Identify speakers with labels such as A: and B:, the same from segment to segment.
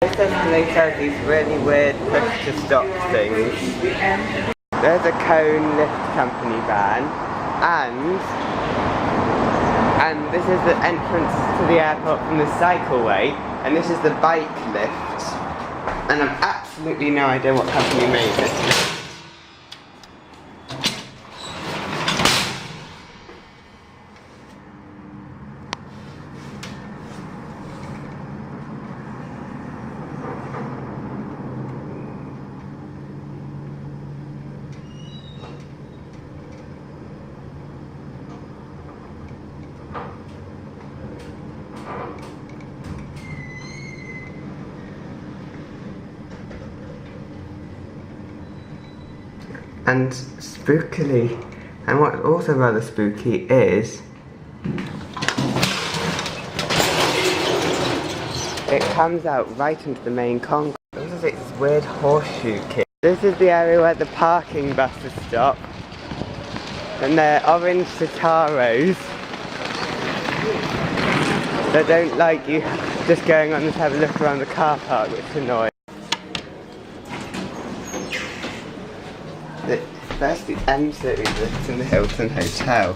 A: This escalator has these really weird push-to-stop things. There's a Kone lift company van, and this is the entrance to the airport from the cycleway, and this is the bike lift. And I've absolutely no idea what company made this. And spookily, and what's also rather spooky is it comes out right into the main concrete. This is its weird horseshoe kit. This is the area where the parking buses stop, and they're orange Citaros that don't like you just going on to have a look around the car park, which is annoying. That's the M-Series that's in the Hilton Hotel.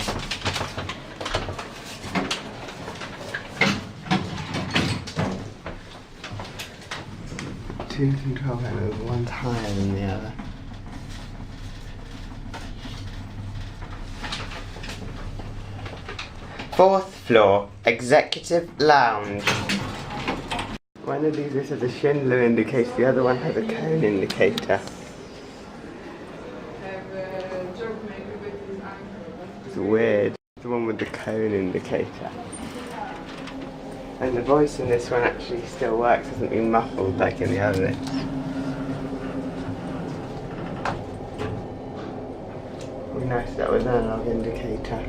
A: Two control panels, one's higher than the other. Fourth floor, Executive Lounge. One of these has a Schindler indicator, the other one has a Kone indicator. It's weird. The one with the Kone indicator. And the voice in this one actually still works, hasn't been muffled like in the other lifts. Oh, nice, that was an analog indicator.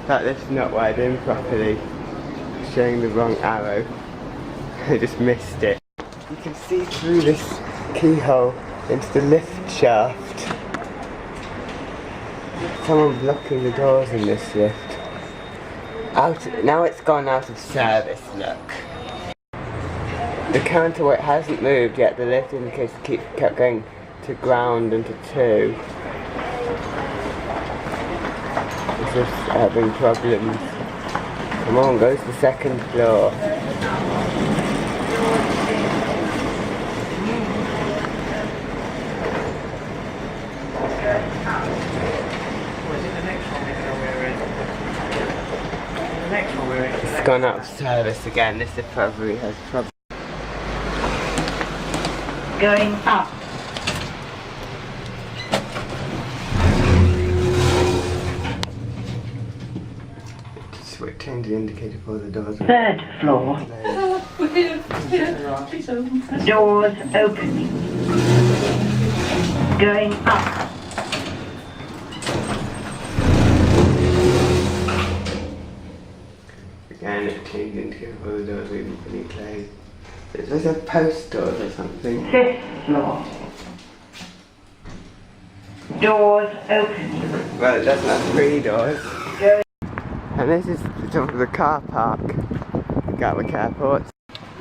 A: That lift's not wired in properly, showing the wrong arrow. I just missed it. You can see through this keyhole into the lift shaft. Someone blocking the doors in this lift. Now it's gone out of service, look. The counterweight hasn't moved yet, the lift indicator kept going to ground and to 2. Just having problems. Come on, go to the second floor. It's gone out of service again. This probably has problems.
B: Going up.
A: Change the indicator for the doors.
B: Third floor. Doors opening. Going up.
A: Again, it changed the indicator for the doors we've been closed. Is this a post doors or something?
B: Fifth floor. Doors opening.
A: Well, it doesn't have 3 doors.
B: Going.
A: And this is the top of the car park, Gatwick Airport.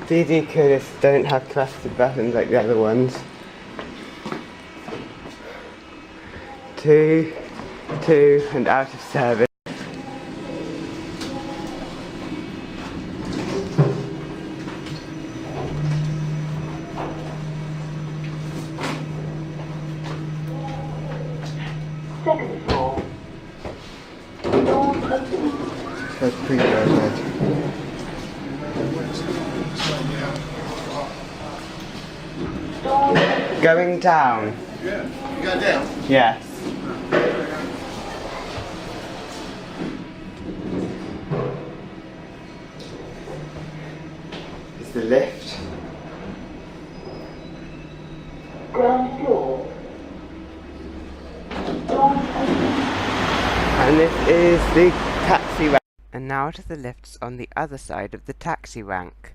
A: These Ecodiscs don't have crested buttons like the other ones. 2, and out of service.
B: Second floor.
A: That's pretty bad. Going down.
C: Yeah. You got down?
A: Yes. Is the lift?
B: Ground floor.
A: And this is the taxi rank. And now to the lifts on the other side of the taxi rank.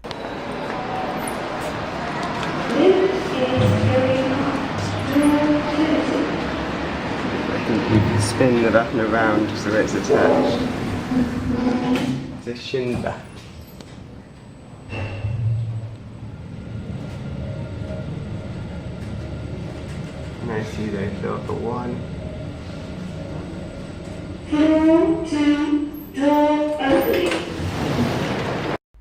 A: spin the button around so it's attached. It's a Schindler. And I see they fill for 1.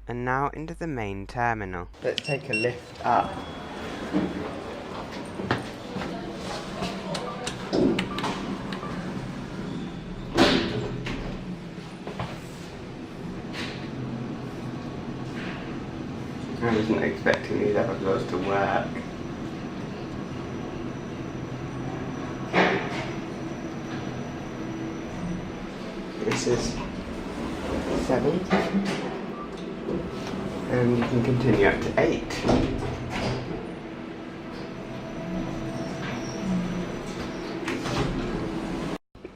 A: And now into the main terminal. Let's take a lift up. I wasn't expecting these other floors to work. This is 7. And you can continue up to 8.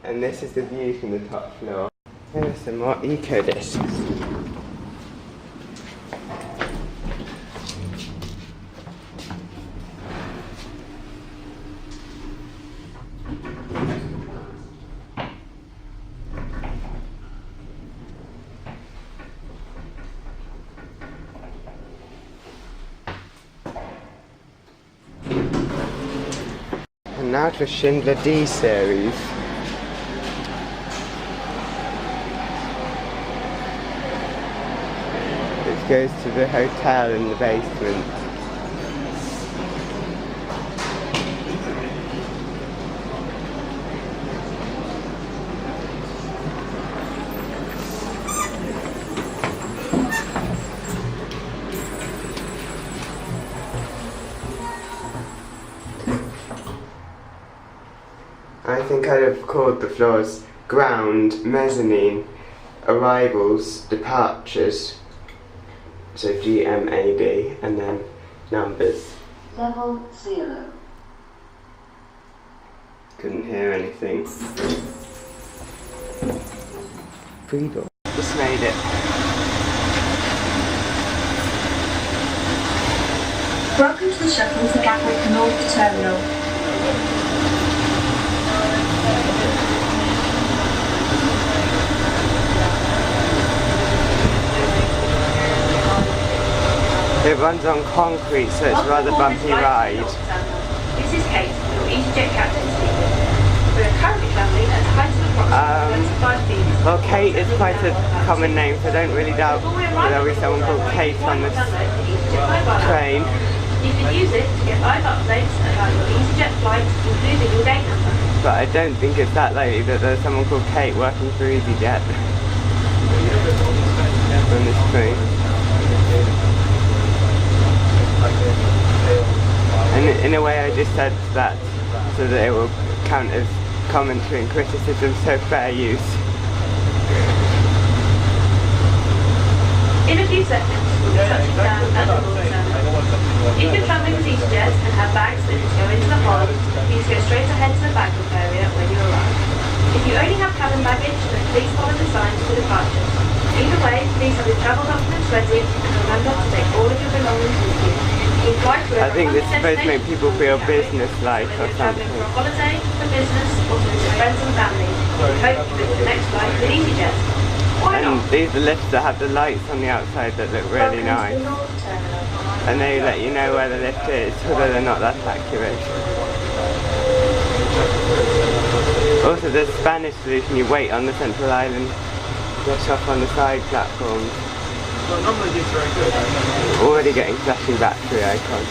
A: And this is the view from the top floor. Here are some more Ecodiscs. And now to Schindler D-Series. Which goes to the hotel in the basement. I think I'd have called the floors ground, mezzanine, arrivals, departures, so GMAD, and then numbers.
B: Level 0.
A: Couldn't hear anything. Free door. Just made it.
C: Welcome to the shuttle to Gatwick North Terminal.
A: It runs on concrete, so it's a rather bumpy ride.
C: This is Kate, your EasyJet captain speaking. We are currently travelling at a height of approximately 35 feet.
A: Well, Kate is quite a common name, so I don't really doubt that there'll be someone called Kate on this train.
C: You can use it to get live updates about your EasyJet flights, including your gate number.
A: But I don't think it's that likely that there's someone called Kate working for EasyJet on this train. And in a way I just said that so that it will count as commentary and criticism, so fair use.
C: In a few seconds, we'll be touching down at the North Terminal. If you're travelling with EasyJet and have bags that need to go into the hold, please go straight ahead to the baggage area when you arrive. If you only have cabin baggage, then please follow the signs for departures. Either way, please have your travel documents ready and remember to take all of your belongings with you.
A: I think this is supposed to make people feel business-like or something.
C: For a holiday, for business, or to visit friends and family, we hope you book the next flight with EasyJet.
A: And these are lifts that have the lights on the outside that look really nice. And they let you know where the lift is, although they're not that accurate. Also, the Spanish solution, you wait on the central island, rush off on the side platforms.
D: Well, normally it's very good.
A: Already getting flashing battery icons.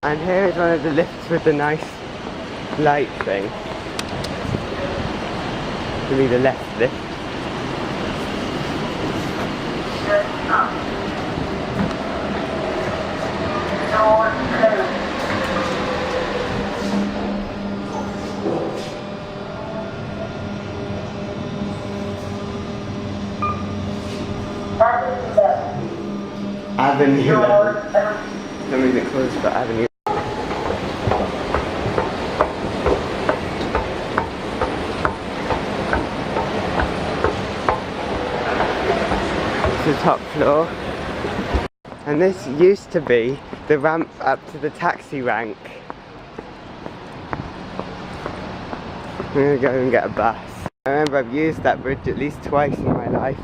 A: And here is one of the lifts with the nice light thing. Give me the left lift. Avenue 11. That means it closed for Avenue. It's the top floor. And this used to be the ramp up to the taxi rank I'm gonna go and get a bus. I remember I've used that bridge at least twice in my life.